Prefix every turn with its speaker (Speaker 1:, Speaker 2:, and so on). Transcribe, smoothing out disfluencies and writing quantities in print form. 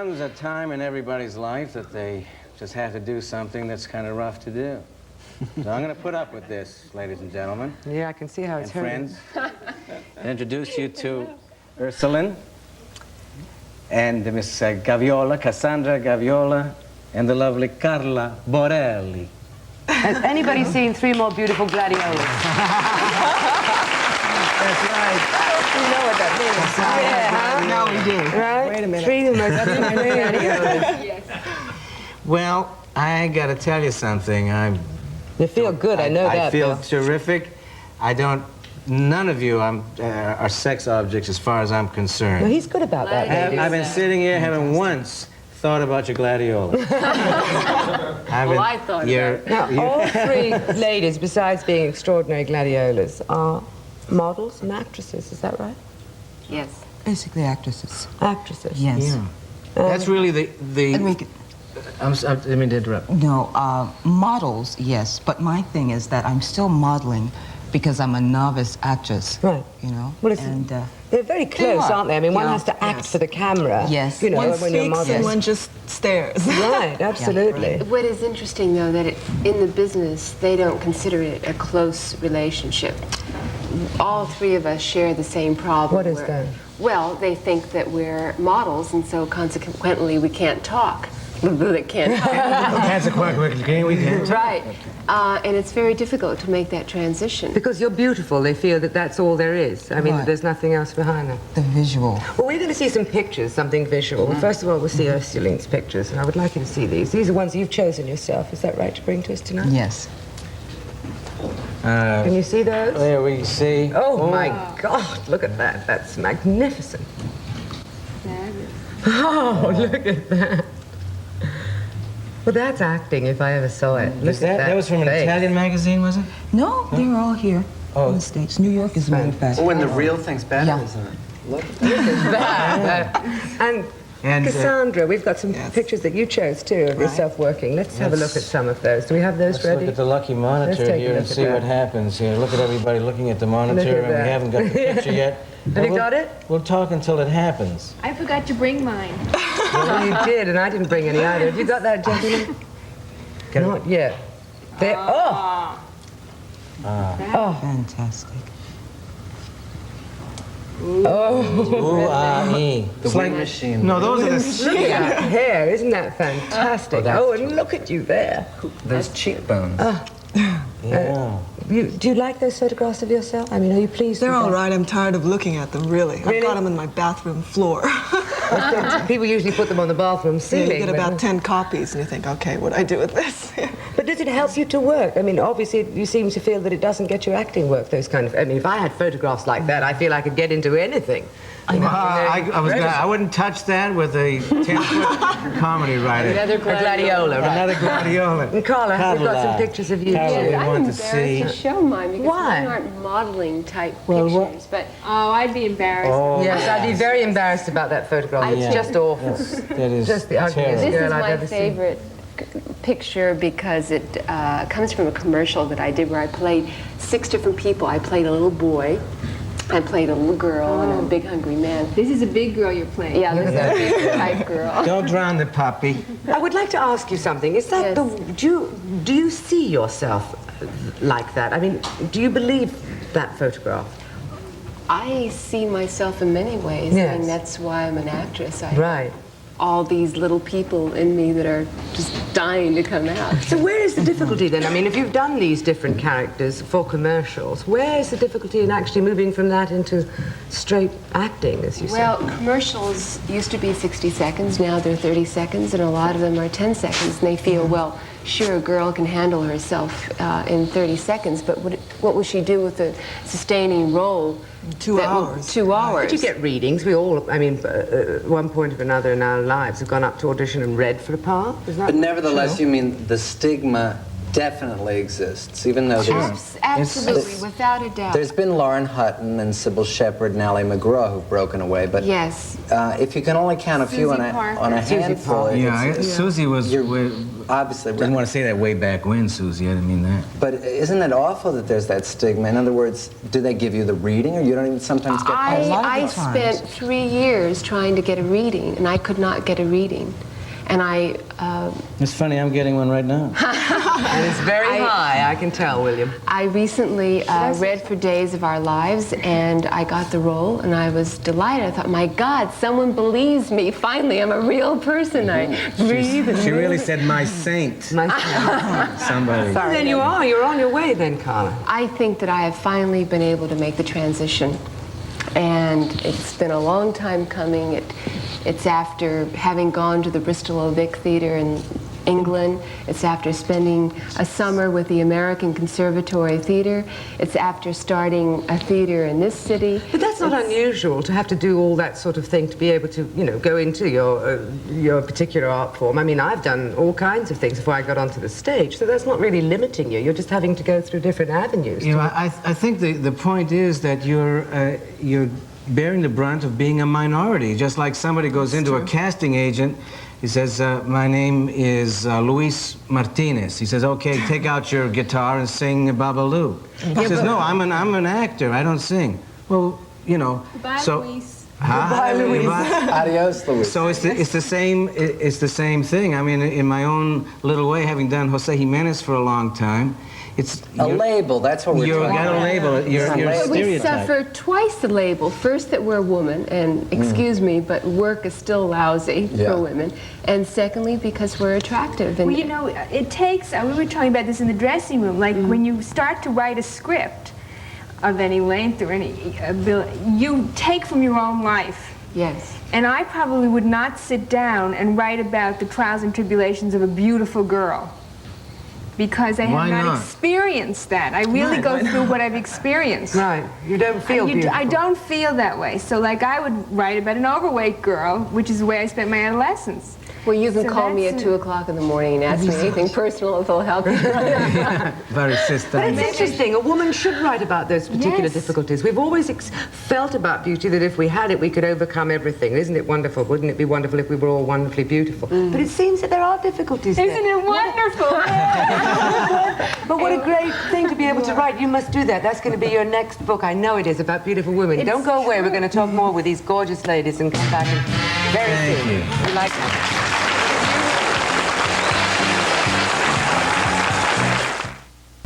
Speaker 1: comes a time in everybody's life that they just have to do something that's kind of rough to do. So I'm going to put up with this, ladies and gentlemen.
Speaker 2: Yeah, I can see how it's hurting.
Speaker 1: Friends, and introduce you to Ursuline and Miss Gaviola, Cassandra Gaviola, and the lovely Carla Borelli.
Speaker 2: Has anybody seen Three More Beautiful Gladiolas?
Speaker 1: That's right.
Speaker 2: You know what that means. Yeah, huh?
Speaker 3: No, we do.
Speaker 2: Right?
Speaker 3: Wait a minute.
Speaker 2: Three More Beautiful Gladiolas.
Speaker 4: Yes.
Speaker 1: Well, I got to tell you something.
Speaker 2: You feel good, I know that.
Speaker 1: I feel
Speaker 2: Bill.
Speaker 1: terrific. None of you are sex objects as far as I'm concerned.
Speaker 2: No, he's good about that.
Speaker 1: I've been sitting here having once thought about your gladiola.
Speaker 4: I thought about
Speaker 2: Now, all three ladies, besides being extraordinary gladiolas, are models and actresses, is that right?
Speaker 4: Yes.
Speaker 3: Basically actresses.
Speaker 2: Actresses.
Speaker 3: Yes.
Speaker 1: Yeah. That's really the
Speaker 3: Enrique,
Speaker 1: I didn't mean to interrupt.
Speaker 3: no, models, yes. But my thing is that I'm still modeling because I'm a novice actress.
Speaker 2: Right.
Speaker 3: You know?
Speaker 2: Well, it's,
Speaker 3: and,
Speaker 2: they're very close,
Speaker 3: are.
Speaker 2: aren't they? I mean, one
Speaker 3: Yeah.
Speaker 2: has to act for the camera.
Speaker 3: Yes.
Speaker 2: You know,
Speaker 3: One
Speaker 2: when you're
Speaker 5: Speaks
Speaker 2: modeling.
Speaker 5: and one just stares.
Speaker 2: Right, absolutely.
Speaker 4: What is interesting, though, that in the business, they don't consider it a close relationship. All three of us share the same problem.
Speaker 2: What is that?
Speaker 4: Well, they think that we're models, and so consequently we can't talk. They can't talk.
Speaker 1: Consequently, we can.
Speaker 4: Right. And it's very difficult to make that transition.
Speaker 2: Because you're beautiful, they feel that that's all there is. I mean,
Speaker 3: Right.
Speaker 2: there's nothing else behind them.
Speaker 3: the visual.
Speaker 2: Well, we're going to see some pictures, something visual. Well, first of all, we'll see Ursuline's pictures, and I would like you to see these. These are ones you've chosen yourself. Is that right, to bring to us tonight?
Speaker 3: Yes.
Speaker 2: Can you see those?
Speaker 1: There we see.
Speaker 2: Oh, my God, look at that. That's magnificent. Oh, look at that. Well, that's acting if I ever saw it. Look
Speaker 1: Is
Speaker 2: at
Speaker 1: that was from an
Speaker 2: face.
Speaker 1: Italian magazine, was it?
Speaker 3: No, they were all here in the States. New York, as a matter of fact.
Speaker 6: Oh, and the real thing's better,
Speaker 3: Yeah.
Speaker 6: isn't it? Look.
Speaker 2: That. And
Speaker 1: And
Speaker 2: Cassandra, we've got some pictures that you chose, too, of yourself working. Let's have a look at some of those. Do we have those
Speaker 1: let's
Speaker 2: ready?
Speaker 1: look at the lucky
Speaker 2: Let's
Speaker 1: monitor
Speaker 2: take a
Speaker 1: here
Speaker 2: look
Speaker 1: and
Speaker 2: at
Speaker 1: see
Speaker 2: that.
Speaker 1: what happens here. Look at everybody looking at the monitor,
Speaker 2: Look at
Speaker 1: and we
Speaker 2: that.
Speaker 1: haven't got the picture yet.
Speaker 2: Have you got it?
Speaker 1: We'll talk until it happens.
Speaker 7: I forgot to bring mine.
Speaker 2: Well, you did, and I didn't bring any either. Have you got that, gentlemen? Not yet. There. Oh! Oh.
Speaker 3: Fantastic.
Speaker 1: Ooh, ah, ee.
Speaker 6: The wind machine.
Speaker 1: No, those are the...
Speaker 2: Look at that hair. Isn't that fantastic?
Speaker 6: that's
Speaker 2: Oh, and look at you there.
Speaker 6: Those cheekbones.
Speaker 1: Yeah.
Speaker 2: Do you like those photographs of yourself? I mean, are you pleased
Speaker 5: They're
Speaker 2: with
Speaker 5: all
Speaker 2: them?
Speaker 5: right. I'm tired of looking at them, really.
Speaker 2: Really?
Speaker 5: I've got them in my bathroom floor.
Speaker 2: People usually put them on the bathroom
Speaker 5: You
Speaker 2: ceiling.
Speaker 5: get about 10 copies, and you think, okay, what do I do with this?
Speaker 2: But does it help you to work? I mean, obviously, you seem to feel that it doesn't get you acting work, those kind of... I mean, if I had photographs like that, I feel I could get into anything.
Speaker 1: I wouldn't touch that with a 10-foot comedy writer.
Speaker 4: Another
Speaker 2: A gladiola, right?
Speaker 1: Another gladiola.
Speaker 2: And Carla, we've got some pictures of you,
Speaker 1: Carla,
Speaker 2: too.
Speaker 1: we
Speaker 4: I'm
Speaker 1: want to
Speaker 4: embarrassed
Speaker 1: see.
Speaker 4: to show mine because
Speaker 2: Why?
Speaker 4: mine aren't modeling type
Speaker 1: Well, what-
Speaker 4: pictures, but
Speaker 7: Oh, I'd be embarrassed.
Speaker 1: Oh,
Speaker 2: Yes, I'd be very embarrassed about that photograph. It's
Speaker 1: Yeah.
Speaker 2: just awful.
Speaker 1: that is
Speaker 2: Just the ugliest
Speaker 1: terrible.
Speaker 4: this
Speaker 2: girl
Speaker 4: is
Speaker 2: I've
Speaker 4: my
Speaker 2: ever seen.
Speaker 4: favorite picture because it comes from a commercial that I did where I played 6 different people. I played a little boy, I played a little girl, and a big hungry man.
Speaker 7: This is a big girl you're playing.
Speaker 4: Yeah, this is a big type girl.
Speaker 1: Don't drown the puppy.
Speaker 2: I would like to ask you something. Is that
Speaker 4: Yes.
Speaker 2: do you see yourself like that? I mean, do you believe that photograph?
Speaker 4: I see myself in many ways. I
Speaker 2: Yes.
Speaker 4: mean, that's why I'm an actress. I
Speaker 2: Right.
Speaker 4: all these little people in me that are just dying to come out.
Speaker 2: So where is the difficulty then? I mean, if you've done these different characters for commercials, where is the difficulty in actually moving from that into straight acting, as you
Speaker 4: Well, commercials used to be 60 seconds, now they're 30 seconds, and a lot of them are 10 seconds, and they feel, well, sure, a girl can handle herself in 30 seconds, but what will she do with a sustaining role?
Speaker 5: 2 hours.
Speaker 4: 2 hours.
Speaker 2: But you get readings. We all, I mean, at one point or another in our lives have gone up to audition and read for a part. Isn't that
Speaker 6: But nevertheless,
Speaker 2: true?
Speaker 6: you mean the stigma definitely exists, even though
Speaker 4: Absolutely, without a doubt.
Speaker 6: there's been Lauren Hutton and Sybil Shepherd and Ally McGraw who've broken away, but
Speaker 4: Yes.
Speaker 6: if you can only count a few
Speaker 7: Susie
Speaker 6: on
Speaker 7: Parker.
Speaker 6: a handful,
Speaker 1: Susie was...
Speaker 6: obviously.
Speaker 1: Didn't want to say that way back when, Susie. I didn't mean that.
Speaker 6: But isn't it awful that there's that stigma? In other words, do they give you the reading, or you don't even sometimes get
Speaker 3: A lot of
Speaker 4: I
Speaker 3: the times.
Speaker 4: spent 3 years trying to get a reading, and I could not get a reading. And
Speaker 1: It's funny, I'm getting one right now.
Speaker 2: And it's very high, I can tell, William.
Speaker 4: I recently read for Days of Our Lives, and I got the role, and I was delighted. I thought, my God, someone believes me. Finally, I'm a real person. I breathe and
Speaker 1: She really
Speaker 4: move.
Speaker 1: said, my saint.
Speaker 2: Nice.
Speaker 1: Somebody.
Speaker 2: Then you're on your way then, Carla.
Speaker 4: I think that I have finally been able to make the transition, and it's been a long time coming. It's after having gone to the Bristol Vic Theatre in England. It's after spending a summer with the American Conservatory Theatre. It's after starting a theatre in this city.
Speaker 2: But that's not unusual to have to do all that sort of thing to be able to, you know, go into your particular art form. I mean, I've done all kinds of things before I got onto the stage, so that's not really limiting you. You're just having to go through different avenues.
Speaker 1: You know, I think the point is that you're bearing the brunt of being a minority. Just like somebody goes into a casting agent, he says, my name is Luis Martinez. He says, okay, take out your guitar and sing Babalu. He says, no, I'm an actor, I don't sing. Well, you know,
Speaker 7: Goodbye,
Speaker 1: so...
Speaker 7: Luis.
Speaker 1: Goodbye, Luis.
Speaker 6: Adios, Luis.
Speaker 1: So it's the same thing. I mean, in my own little way, having done Jose Jimenez for a long time, it's
Speaker 6: a label. That's what we're
Speaker 1: you
Speaker 6: talking
Speaker 1: got
Speaker 6: about.
Speaker 1: a label. You're
Speaker 4: But we
Speaker 1: stereotyped.
Speaker 4: suffer twice the label. First, that we're a woman, and excuse me, but work is still lousy
Speaker 6: Yeah.
Speaker 4: for women. And secondly, because we're attractive. And
Speaker 7: Well, you know, it takes, we were talking about this in the dressing room, like when you start to write a script of any length or any ability, you take from your own life.
Speaker 4: yes.
Speaker 7: And I probably would not sit down and write about the trials and tribulations of a beautiful girl, because I
Speaker 1: Why
Speaker 7: have not
Speaker 1: not?
Speaker 7: experienced that. I really go through what I've experienced.
Speaker 2: Right. You don't feel beautiful.
Speaker 7: I don't feel that way. So, like, I would write about an overweight girl, which is the way I spent my adolescence.
Speaker 4: Well, you can
Speaker 7: So
Speaker 4: call me at
Speaker 7: that's
Speaker 4: 2 o'clock in the morning and ask me anything personal if it'll help you.
Speaker 1: Very
Speaker 2: But
Speaker 1: systemic.
Speaker 2: it's interesting. A woman should write about those particular
Speaker 7: Yes.
Speaker 2: difficulties. We've always felt about beauty that if we had it, we could overcome everything. Isn't it wonderful? Wouldn't it be wonderful if we were all wonderfully beautiful? But it seems that there are difficulties there.
Speaker 7: Isn't it wonderful?
Speaker 2: But what a great thing to be able to write. You must do that. That's going to be your next book. I know it is, about beautiful women. Don't go away. We're going to talk more with these gorgeous ladies and come back very soon.
Speaker 1: Thank you.
Speaker 2: We like that.